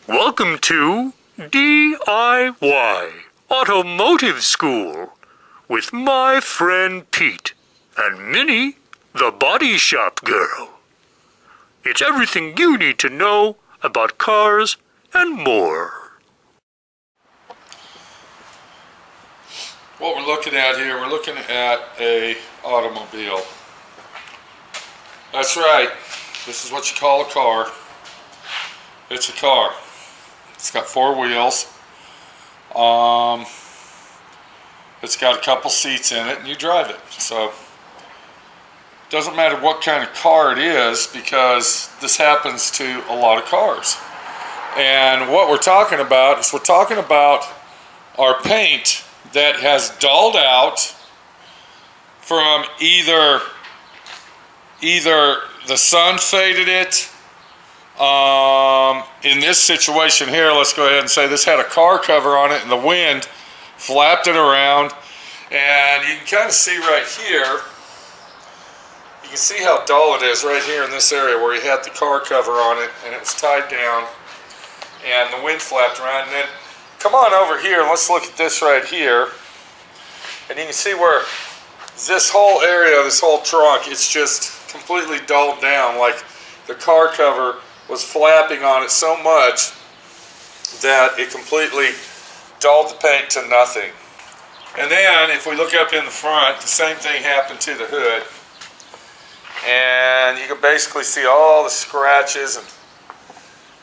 Welcome to D.I.Y. Automotive School with my friend Pete and Minnie, the body shop girl. It's everything you need to know about cars and more. What we're looking at here, we're looking at a automobile. That's right, this is what you call a car. It's a car. It's got four wheels. It's got a couple seats in it and you drive it. So it doesn't matter what kind of car it is, because this happens to a lot of cars. And what we're talking about is we're talking about our paint that has dulled out from either the sun faded it. In this situation here, let's go ahead and say this had a car cover on it and the wind flapped it around, and you can kind of see right here, you can see how dull it is right here in this area where he had the car cover on it and it was tied down and the wind flapped around. And then come on over here and let's look at this right here, and you can see where this whole area, this whole trunk, it's just completely dulled down, like the car cover was flapping on it so much that it completely dulled the paint to nothing. And then if we look up in the front, the same thing happened to the hood, and you can basically see all the scratches and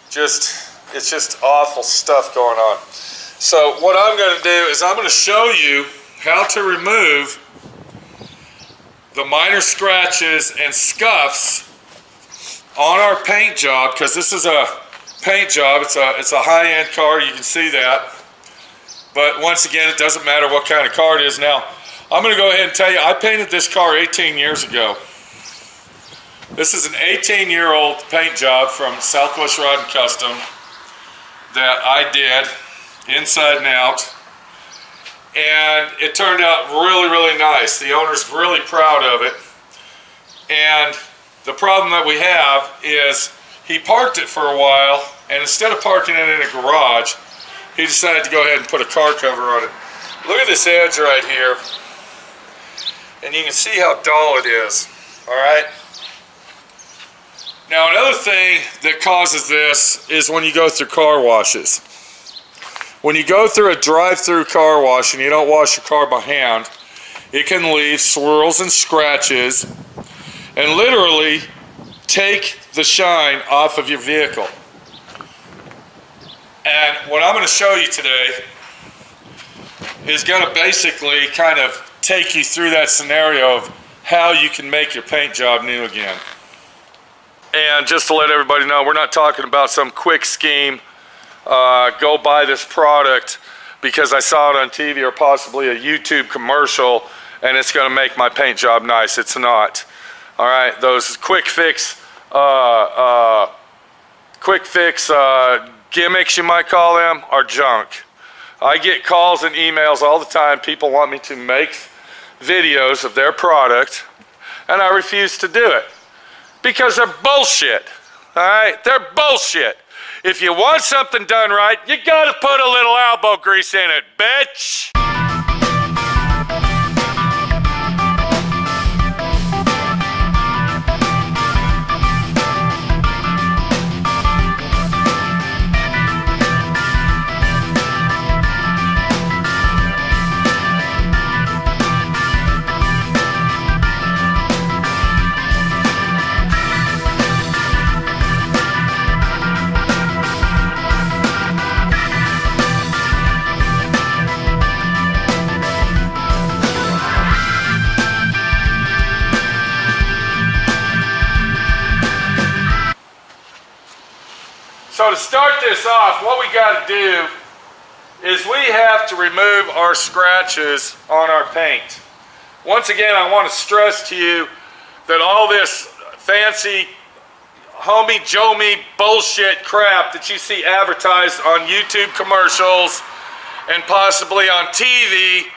it's just awful stuff going on. So what I'm going to do is I'm going to show you how to remove the minor scratches and scuffs on our paint job, because this is a paint job. It's a high-end car, you can see that. But once again, it doesn't matter what kind of car it is. Now, I'm going to go ahead and tell you, I painted this car 18 years ago. This is an 18-year-old paint job from SWRNC Custom that I did inside and out. And it turned out really, really nice. The owner's really proud of it. And the problem that we have is he parked it for a while, and instead of parking it in a garage, he decided to go ahead and put a car cover on it. Look at this edge right here, and you can see how dull it is, all right? Now, another thing that causes this is when you go through car washes. When you go through a drive-through car wash and you don't wash your car by hand, it can leave swirls and scratches and literally take the shine off of your vehicle. And what I'm going to show you today is going to basically kind of take you through that scenario of how you can make your paint job new again. And just to let everybody know, we're not talking about some quick scheme, go buy this product because I saw it on TV or possibly a YouTube commercial and it's going to make my paint job nice. It's not. All right, those quick fix gimmicks, you might call them, are junk. I get calls and emails all the time. People want me to make videos of their product, and I refuse to do it because they're bullshit. All right, they're bullshit. If you want something done right, you gotta put a little elbow grease in it, bitch. So to start this off, what we got to do is we have to remove our scratches on our paint. Once again, I want to stress to you that all this fancy homey-jomey bullshit crap that you see advertised on YouTube commercials and possibly on TV,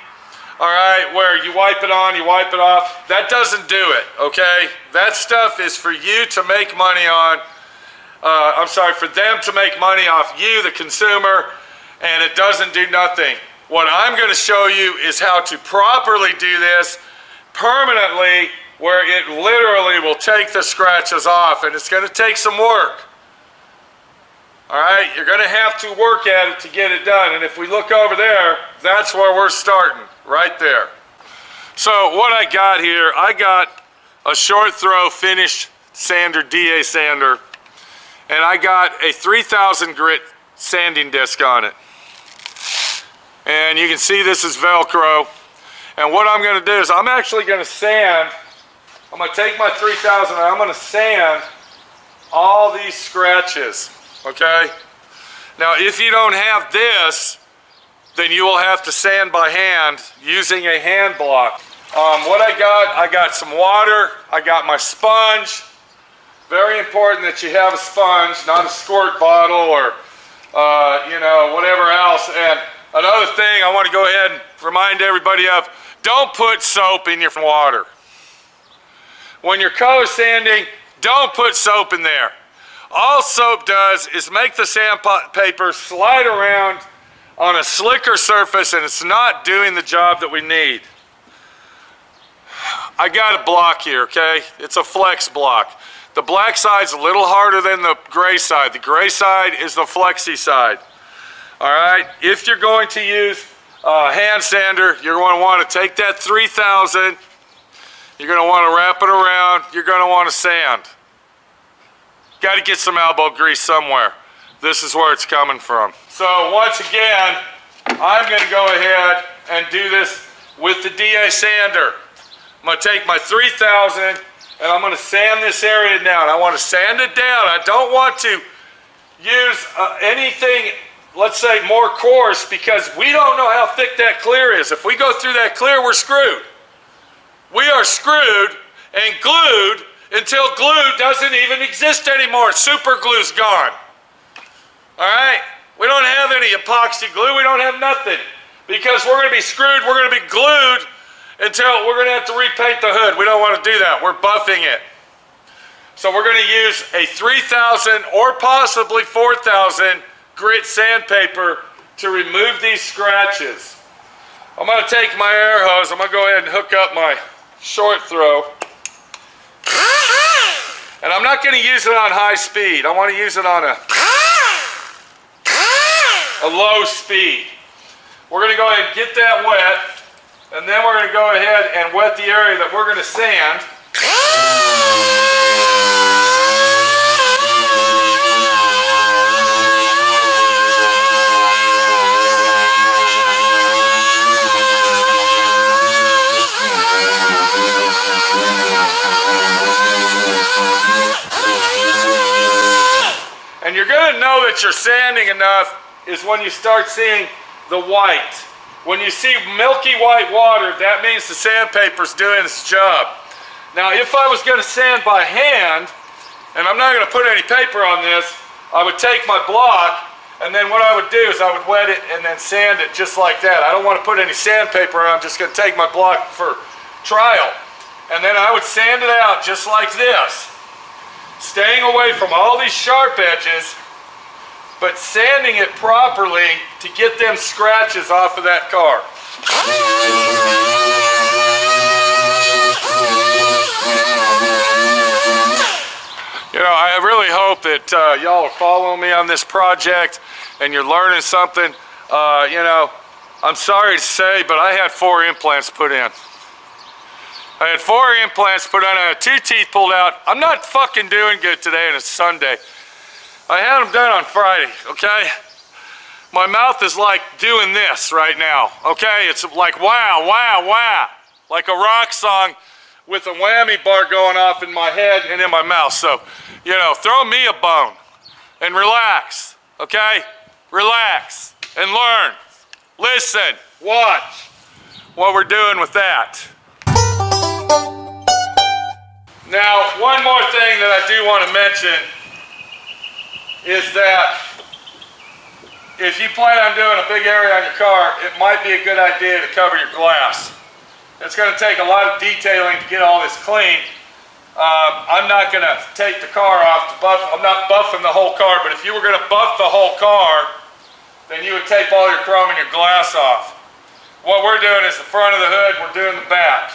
all right, where you wipe it on, you wipe it off, that doesn't do it, okay? That stuff is for you to make money on. for them to make money off you, the consumer, and it doesn't do nothing. What I'm going to show you is how to properly do this permanently, where it literally will take the scratches off, and it's going to take some work. All right, you're going to have to work at it to get it done, and if we look over there, that's where we're starting, right there. So what I got here, I got a short throw finish sander, DA sander, and I got a 3000 grit sanding disc on it. And you can see this is Velcro. And what I'm going to do is I'm actually going to sand. I'm going to take my 3000 and I'm going to sand all these scratches, okay? Now if you don't have this, then you will have to sand by hand using a hand block. What I got some water, I got my sponge. Very important that you have a sponge, not a squirt bottle or you know, whatever else. And another thing I want to go ahead and remind everybody of, don't put soap in your water. When you're color sanding, don't put soap in there. All soap does is make the sandpaper slide around on a slicker surface, and it's not doing the job that we need. I got a block here, okay? It's a flex block. The black side's a little harder than the gray side. The gray side is the flexy side. All right, if you're going to use a hand sander, you're going to want to take that 3000, you're going to want to wrap it around, you're going to want to sand. Got to get some elbow grease somewhere. This is where it's coming from. So once again, I'm going to go ahead and do this with the DA sander. I'm going to take my 3000 and I'm going to sand this area down. I want to sand it down. I don't want to use anything, let's say, more coarse, because we don't know how thick that clear is. If we go through that clear, we're screwed. We are screwed and glued until glue doesn't even exist anymore. Super glue's gone. All right? We don't have any epoxy glue. We don't have nothing, because we're going to be screwed. We're going to be glued until we're going to have to repaint the hood. We don't want to do that. We're buffing it. So we're going to use a 3000 or possibly 4000 grit sandpaper to remove these scratches. I'm going to take my air hose. I'm going to go ahead and hook up my short throw. And I'm not going to use it on high speed. I want to use it on a low speed. We're going to go ahead and get that wet, and then we're going to go ahead and wet the area that we're going to sand. And you're going to know that you're sanding enough is when you start seeing the white. When you see milky white water, that means the sandpaper's doing its job. Now, if I was going to sand by hand, and I'm not going to put any paper on this, I would take my block, and then what I would do is I would wet it and then sand it just like that. I don't want to put any sandpaper on. I'm just going to take my block for trial. And then I would sand it out just like this, staying away from all these sharp edges, but sanding it properly to get them scratches off of that car. You know, I really hope that y'all are following me on this project and you're learning something. You know, I'm sorry to say, but I had 4 implants put in. I had 4 implants put on. I had 2 teeth pulled out. I'm not fucking doing good today, and it's Sunday. I had them done on Friday, okay? My mouth is like doing this right now, okay? It's like wow, wow, wow. Like a rock song with a whammy bar going off in my head and in my mouth. So, you know, throw me a bone and relax, okay? Relax and learn. Listen, watch what we're doing with that. Now, one more thing that I do want to mention is that if you plan on doing a big area on your car, it might be a good idea to cover your glass. It's going to take a lot of detailing to get all this clean, I'm not going to take the car off to buff. I'm not buffing the whole car, but if you were going to buff the whole car, then you would tape all your chrome and your glass off. What we're doing is the front of the hood, we're doing the back.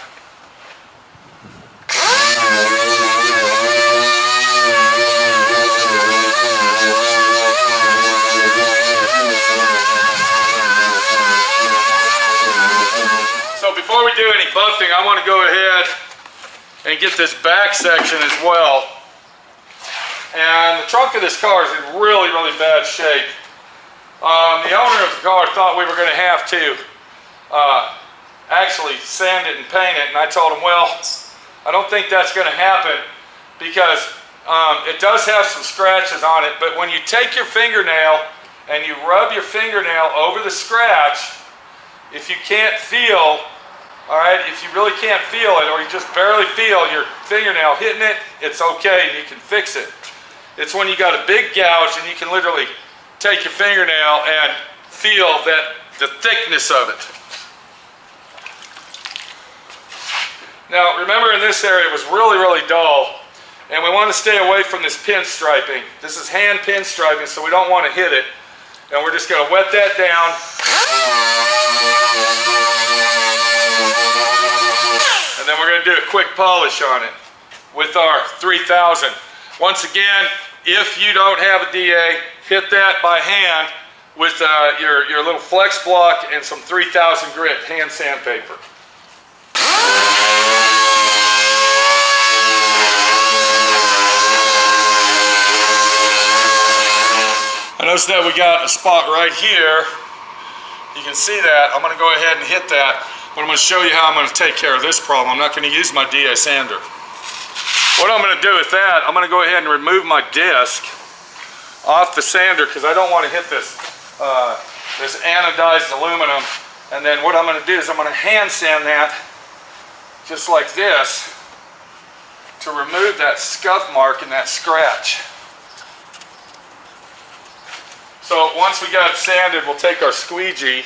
So before we do any buffing, I want to go ahead and get this back section as well. And the trunk of this car is in really, really bad shape. The owner of the car thought we were going to have to actually sand it and paint it, and I told him, well, I don't think that's going to happen because it does have some scratches on it, but when you take your fingernail and you rub your fingernail over the scratch, if you can't feel, all right, if you really can't feel it, or you just barely feel your fingernail hitting it, it's okay and you can fix it. It's when you got a big gouge and you can literally take your fingernail and feel the thickness of it. Now remember, in this area it was really, really dull, and we want to stay away from this pinstriping. This is hand pinstriping, so we don't want to hit it. And we're just going to wet that down. And then we're going to do a quick polish on it with our 3000. Once again, if you don't have a DA, hit that by hand with your little flex block and some 3000 grit hand sandpaper. I notice that we got a spot right here. You can see that. I'm going to go ahead and hit that, but I'm going to show you how I'm going to take care of this problem. I'm not going to use my DA sander. What I'm going to do with that, I'm going to go ahead and remove my disc off the sander because I don't want to hit this this anodized aluminum. And then what I'm going to do is I'm going to hand sand that just like this to remove that scuff mark and that scratch. So once we got it sanded, we'll take our squeegee,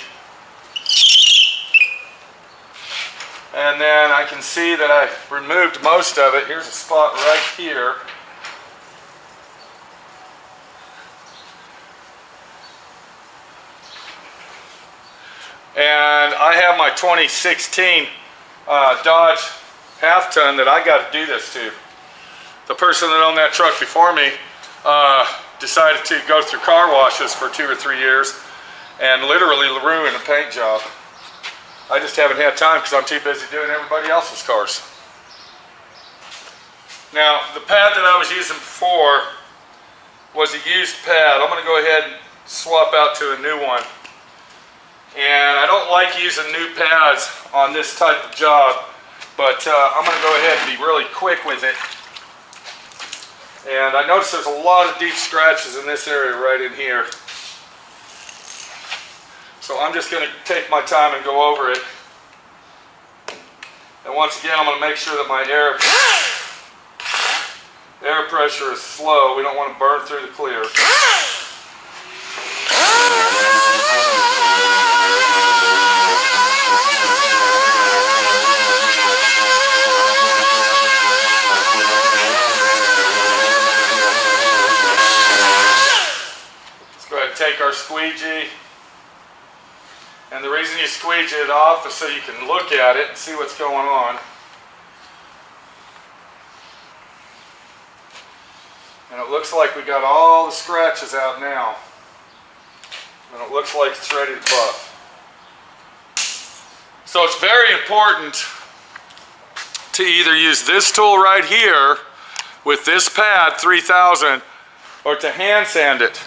and then I can see that I removed most of it. Here's a spot right here. And I have my 2016 Dodge half-ton that I got to do this to. The person that owned that truck before me decided to go through car washes for 2 or 3 years and literally ruin a paint job. I just haven't had time because I'm too busy doing everybody else's cars. Now, the pad that I was using before was a used pad. I'm going to go ahead and swap out to a new one. And I don't like using new pads on this type of job, but I'm going to go ahead and be really quick with it. And I notice there's a lot of deep scratches in this area right in here. So I'm just going to take my time and go over it. And once again, I'm going to make sure that my air pressure is slow. We don't want to burn through the clear. Take our squeegee, and the reason you squeegee it off is so you can look at it and see what's going on. And it looks like we got all the scratches out now, and it looks like it's ready to buff. So it's very important to either use this tool right here with this pad 3000 or to hand sand it.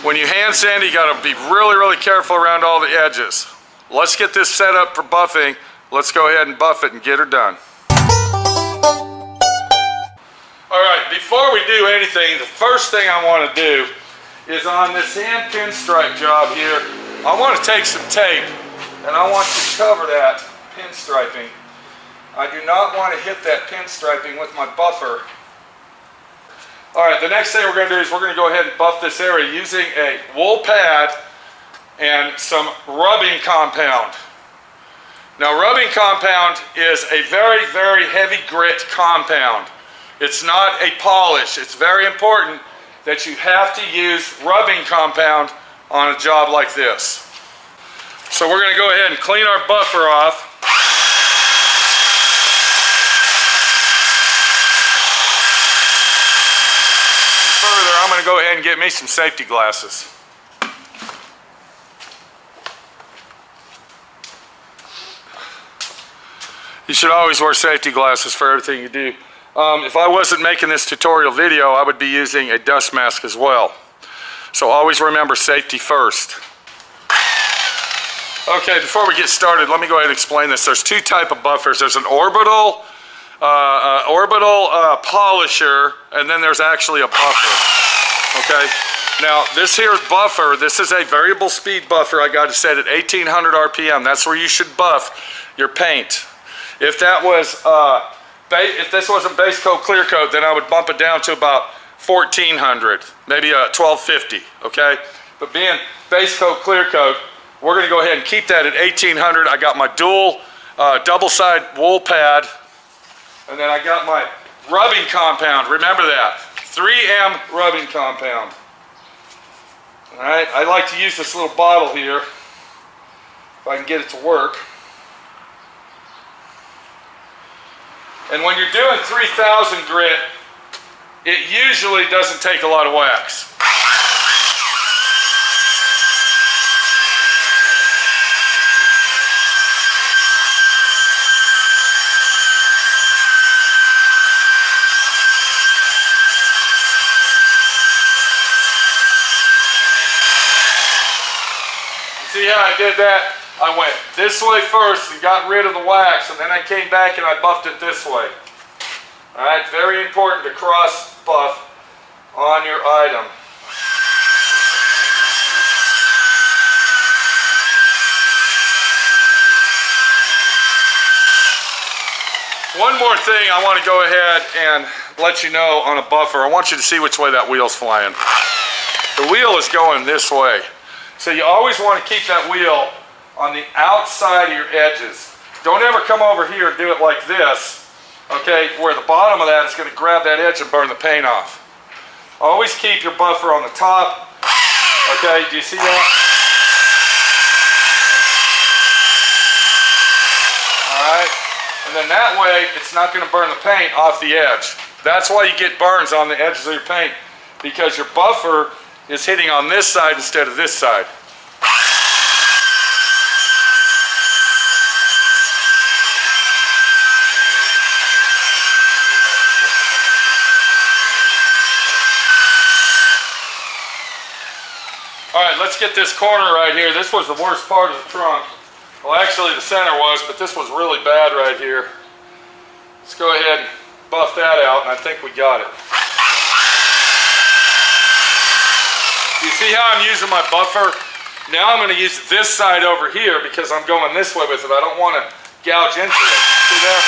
When you hand sand, you got to be really, really careful around all the edges. Let's get this set up for buffing. Let's go ahead and buff it and get her done. All right, before we do anything, the first thing I want to do is on this hand pinstripe job here, I want to take some tape and I want to cover that pinstriping. I do not want to hit that pinstriping with my buffer. Alright, the next thing we're going to do is we're going to go ahead and buff this area using a wool pad and some rubbing compound. Now, rubbing compound is a very, very heavy grit compound. It's not a polish. It's very important that you have to use rubbing compound on a job like this. So we're going to go ahead and clean our buffer off. Further, I'm going to go ahead and get me some safety glasses. You should always wear safety glasses for everything you do. If I wasn't making this tutorial video, I would be using a dust mask as well. So always remember safety first. Okay, before we get started, let me go ahead and explain this. There's two types of buffers. There's an orbital polisher, and then there's actually a buffer. Okay, now this here's buffer. This is a variable speed buffer. I got it set at 1800 RPM. That's where you should buff your paint. If that was if this wasn't base coat clear coat, then I would bump it down to about 1400, maybe 1250. Okay, but being base coat clear coat, we're going to go ahead and keep that at 1800. I got my dual double-side wool pad, and then I got my rubbing compound. Remember that, 3M rubbing compound. All right, I like to use this little bottle here if I can get it to work. And when you're doing 3000 grit, it usually doesn't take a lot of wax. See how I did that? I went this way first and got rid of the wax, and then I came back and I buffed it this way. Alright, very important to cross buff on your item. One more thing I want to go ahead and let you know on a buffer. I want you to see which way that wheel's flying. The wheel is going this way. So you always want to keep that wheel on the outside of your edges. Don't ever come over here and do it like this, okay, where the bottom of that is going to grab that edge and burn the paint off. Always keep your buffer on the top, okay, do you see that? Alright, and then that way it's not going to burn the paint off the edge. That's why you get burns on the edges of your paint, because your buffer is hitting on this side instead of this side. Alright, let's get this corner right here. This was the worst part of the trunk. Well, actually the center was, but this was really bad right here. Let's go ahead and buff that out, and I think we got it. You see how I'm using my buffer? Now I'm going to use this side over here because I'm going this way with it. I don't want to gouge into it. See there?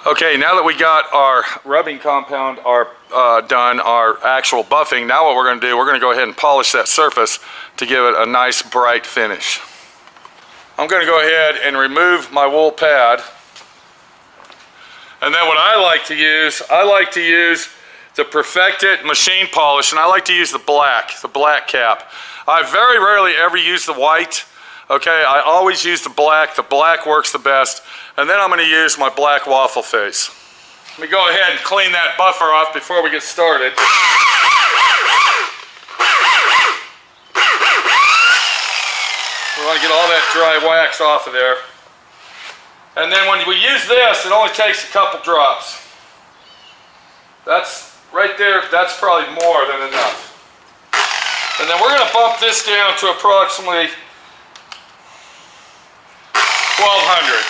Okay, now that we got our rubbing compound done, our actual buffing, now what we're going to do, we're going to go ahead and polish that surface to give it a nice bright finish. I'm going to go ahead and remove my wool pad. And then what I like to use the Perfected machine polish, and I like to use the black cap. I very rarely ever use the white. Okay, I always use the black. The black works the best. And then I'm going to use my black waffle face. Let me go ahead and clean that buffer off before we get started. We want to get all that dry wax off of there. And then when we use this, it only takes a couple drops. That's right there, that's probably more than enough. And then we're going to bump this down to approximately 1200.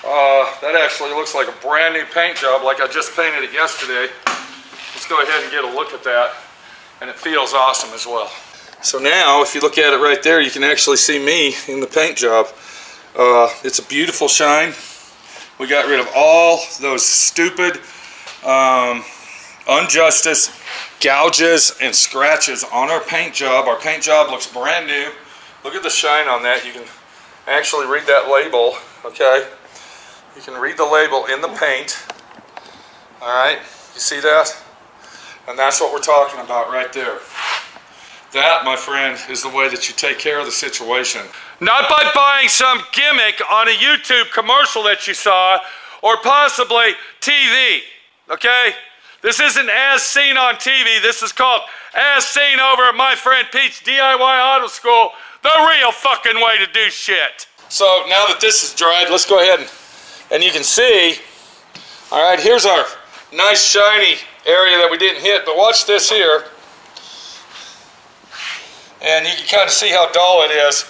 Alright, that actually looks like a brand new paint job, like I just painted it yesterday. Let's go ahead and get a look at that, and it feels awesome as well. So now, if you look at it right there, you can actually see me in the paint job. It's a beautiful shine. We got rid of all those stupid injustice, gouges, and scratches on our paint job. Our paint job looks brand new. Look at the shine on that. You can actually read that label, okay? You can read the label in the paint. All right, you see that? And that's what we're talking about right there. That, my friend, is the way that you take care of the situation. Not by buying some gimmick on a YouTube commercial that you saw, or possibly TV, okay? This isn't as seen on TV. This is called as seen over at my friend Pete's DIY Auto School, the real fucking way to do shit. So now that this is dried, let's go ahead and you can see, all right, here's our nice shiny area that we didn't hit, but watch this here. And you can kind of see how dull it is.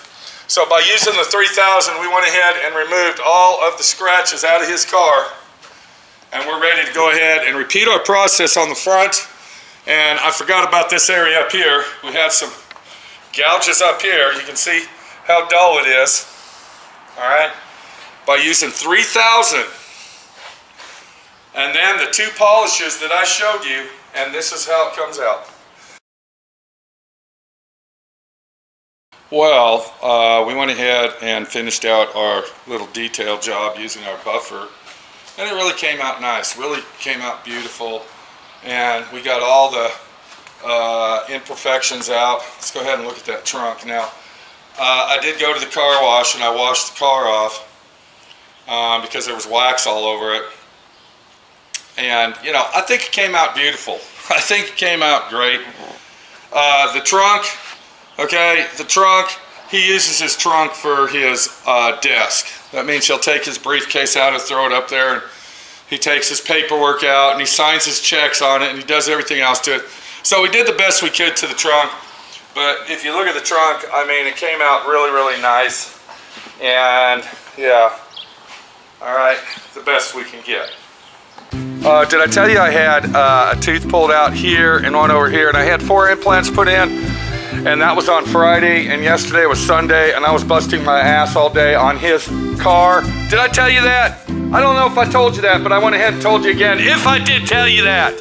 So by using the 3000, we went ahead and removed all of the scratches out of his car. And we're ready to go ahead and repeat our process on the front. And I forgot about this area up here. We have some gouges up here. You can see how dull it is. All right. By using 3000. And then the two polishes that I showed you. And this is how it comes out. Well, we went ahead and finished out our little detail job using our buffer, and it really came out nice, really came out beautiful, and we got all the imperfections out. Let's go ahead and look at that trunk. Now, I did go to the car wash and I washed the car off because there was wax all over it, and you know, I think it came out beautiful. I think it came out great. The trunk. Okay, the trunk, he uses his trunk for his desk. That means he'll take his briefcase out and throw it up there, and he takes his paperwork out and he signs his checks on it and he does everything else to it. So we did the best we could to the trunk, but if you look at the trunk, I mean, it came out really, really nice. And yeah, all right, the best we can get. Did I tell you I had a tooth pulled out here and one over here, and I had 4 implants put in? And that was on Friday, and yesterday was Sunday, and I was busting my ass all day on his car. Did I tell you that? I don't know if I told you that, but I went ahead and told you again, if I did tell you that.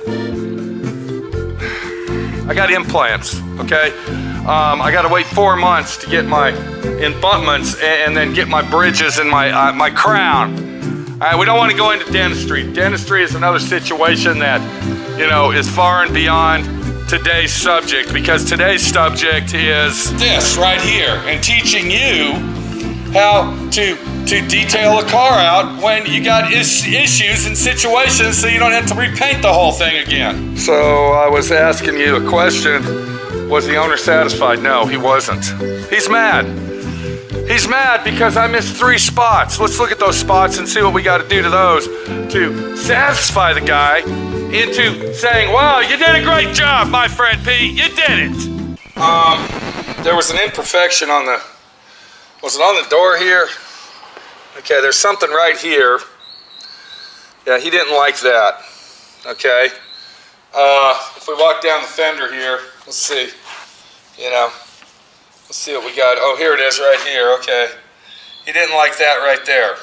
I got implants, okay? I got to wait 4 months to get my abutments and then get my bridges and my crown. We don't want to go into dentistry. Dentistry is another situation that, you know, is far and beyond today's subject, because today's subject is this right here, and teaching you how to detail a car out when you got issues and situations, so you don't have to repaint the whole thing again. So I was asking you a question. Was the owner satisfied? No, he wasn't. He's mad. He's mad because I missed 3 spots. Let's look at those spots and see what we got to do to those to satisfy the guy into saying, wow, you did a great job, my friend Pete, you did it. There was an imperfection on the, was it on the door here? Okay, there's something right here. Yeah, he didn't like that, okay. If we walk down the fender here, let's see, you know, let's see what we got. Oh, here it is right here, okay. He didn't like that right there.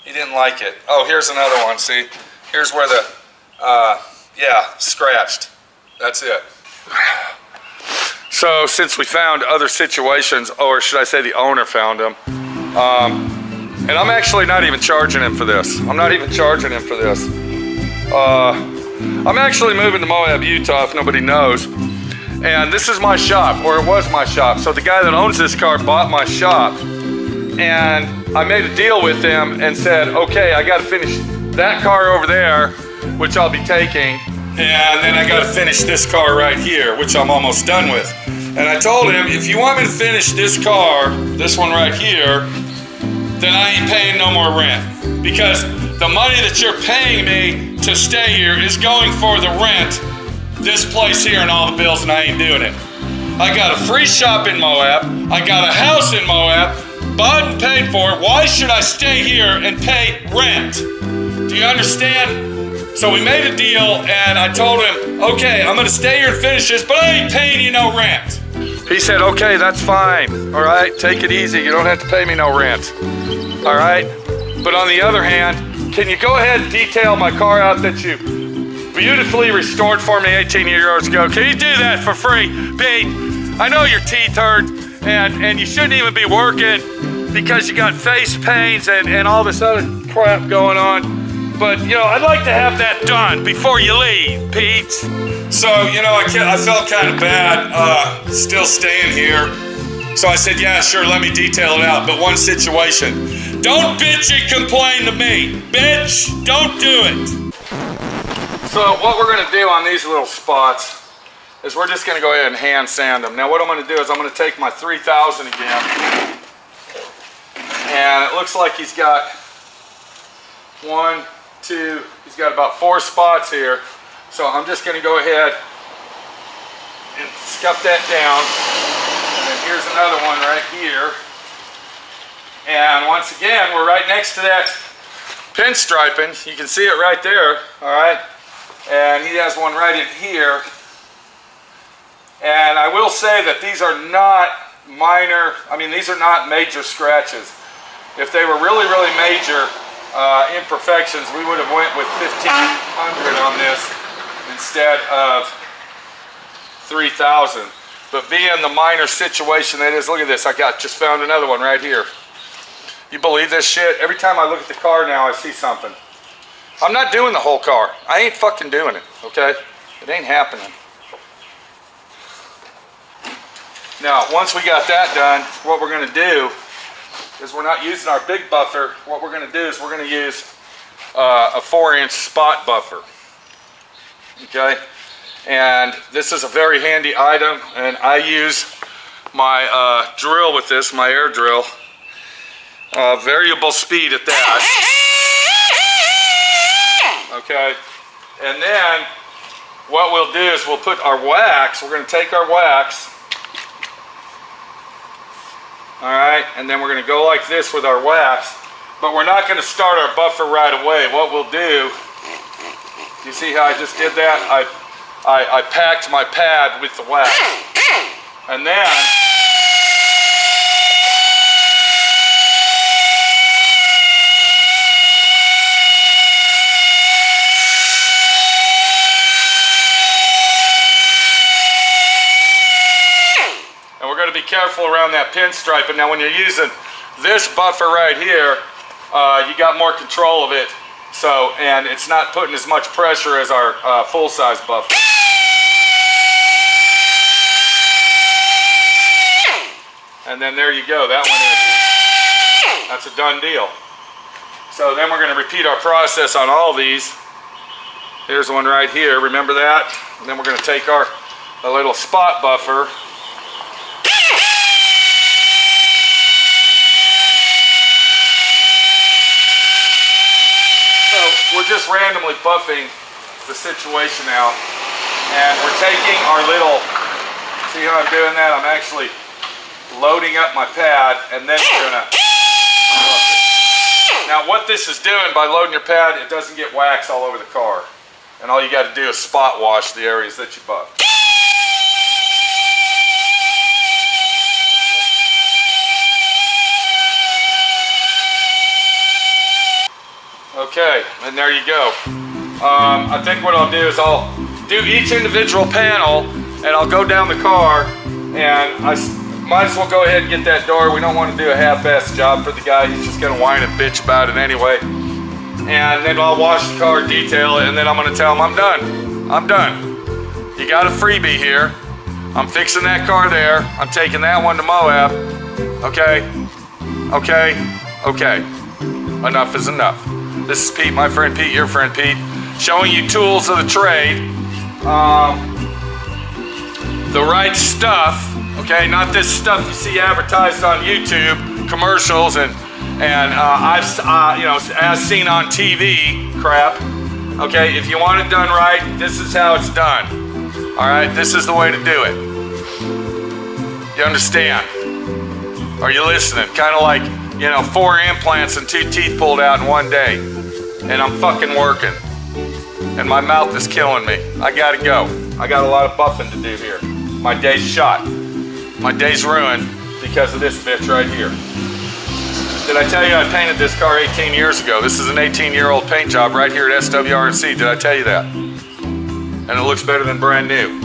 He didn't like it. Oh, here's another one, see? Here's where the, yeah, scratched. That's it. So since we found other situations, or should I say the owner found them, and I'm actually not even charging him for this. I'm not even charging him for this. I'm actually moving to Moab, Utah, if nobody knows. And this is my shop, or it was my shop. So the guy that owns this car bought my shop. And I made a deal with him and said, okay, I gotta finish that car over there, which I'll be taking. And then I gotta finish this car right here, which I'm almost done with. And I told him, if you want me to finish this car, this one right here, then I ain't paying no more rent. Because the money that you're paying me to stay here is going for the rent, this place here and all the bills, and I ain't doing it. I got a free shop in Moab. I got a house in Moab, bought and paid for. Why should I stay here and pay rent? Do you understand? So we made a deal, and I told him, okay, I'm gonna stay here and finish this, but I ain't paying you no rent. He said, okay, that's fine. All right, take it easy. You don't have to pay me no rent. All right? But on the other hand, can you go ahead and detail my car out that you beautifully restored for me 18 years ago? Can you do that for free, Pete? I know your teeth hurt and you shouldn't even be working because you got face pains and all this other crap going on. But, you know, I'd like to have that done before you leave, Pete. So, you know, I felt kind of bad still staying here. So I said, yeah, sure, let me detail it out. But one situation. Don't bitch and complain to me. Bitch, don't do it. So what we're going to do on these little spots is we're just going to go ahead and hand sand them. Now what I'm going to do is I'm going to take my 3000 again. And it looks like he's got he's got about 4 spots here. So I'm just going to go ahead and scuff that down. And then here's another one right here. And once again, we're right next to that pinstriping. You can see it right there, all right? And he has one right in here. And I will say that these are not minor, these are not major scratches. If they were really, really major imperfections, we would have went with 1500 on this instead of 3000. But being the minor situation that is, look at this, just found another one right here. You believe this shit? Every time I look at the car now, I see something. I'm not doing the whole car. I ain't fucking doing it, okay? It ain't happening. Now, once we got that done, what we're gonna do is we're not using our big buffer. What we're going to do is we're going to use a 4-inch spot buffer. Okay? And this is a very handy item, and I use my drill with this, my air drill. Variable speed at that. Okay? And then what we'll do is we'll put our wax, we're going to take our wax. Alright, and then we're going to go like this with our wax, but we're not going to start our buffer right away. What we'll do, you see how I just did that? I packed my pad with the wax. And then, be careful around that pinstripe. And now when you're using this buffer right here, you got more control of it. So, and it's not putting as much pressure as our full-size buffer. And then there you go. That one is, that's a done deal. So then we're going to repeat our process on all these. Here's one right here. Remember that? And then we're going to take our little spot buffer. We're just randomly buffing the situation out, and we're taking our little, see how I'm doing that? I'm actually loading up my pad, and then we're gonna buff it. Now what this is doing by loading your pad, it doesn't get wax all over the car, and all you got to do is spot wash the areas that you buffed. Okay, and there you go. I think what I'll do is I'll do each individual panel, and I'll go down the car, and I might as well go ahead and get that door. We don't want to do a half-assed job for the guy. He's just going to whine and bitch about it anyway. And then I'll wash the car, detail it, and then I'm going to tell him I'm done. I'm done. You got a freebie here. I'm fixing that car there. I'm taking that one to Moab. Okay? Okay? Okay. Enough is enough. This is Pete, my friend Pete, your friend Pete, showing you tools of the trade. The right stuff, okay, not this stuff you see advertised on YouTube, commercials and I've you know, as seen on TV crap. Okay, if you want it done right, this is how it's done. All right, this is the way to do it. You understand? Are you listening? Kind of like, you know, 4 implants and 2 teeth pulled out in one day. And I'm fucking working. And my mouth is killing me. I gotta go. I got a lot of buffing to do here. My day's shot. my day's ruined because of this bitch right here. Did I tell you I painted this car 18 years ago? This is an 18-year-old paint job right here at SWRNC. Did I tell you that? And it looks better than brand new.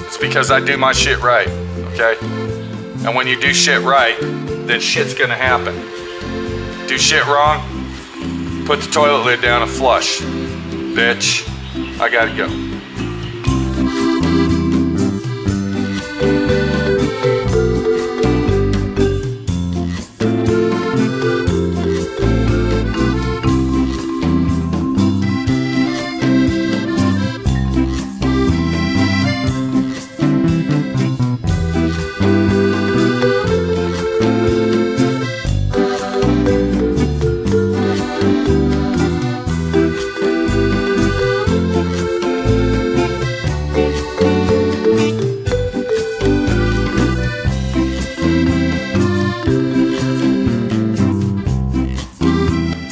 It's because I do my shit right, okay? And when you do shit right, then shit's gonna happen. Do shit wrong, put the toilet lid down and flush. Bitch, I gotta go.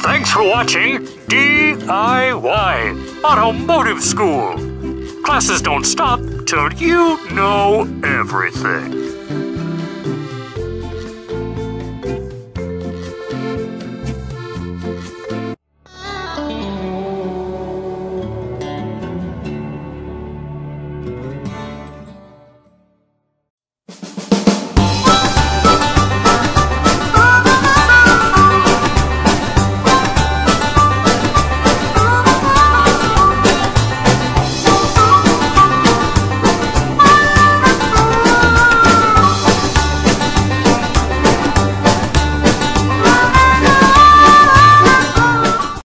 Thanks for watching D.I.Y. Automotive School. Classes don't stop till you know everything.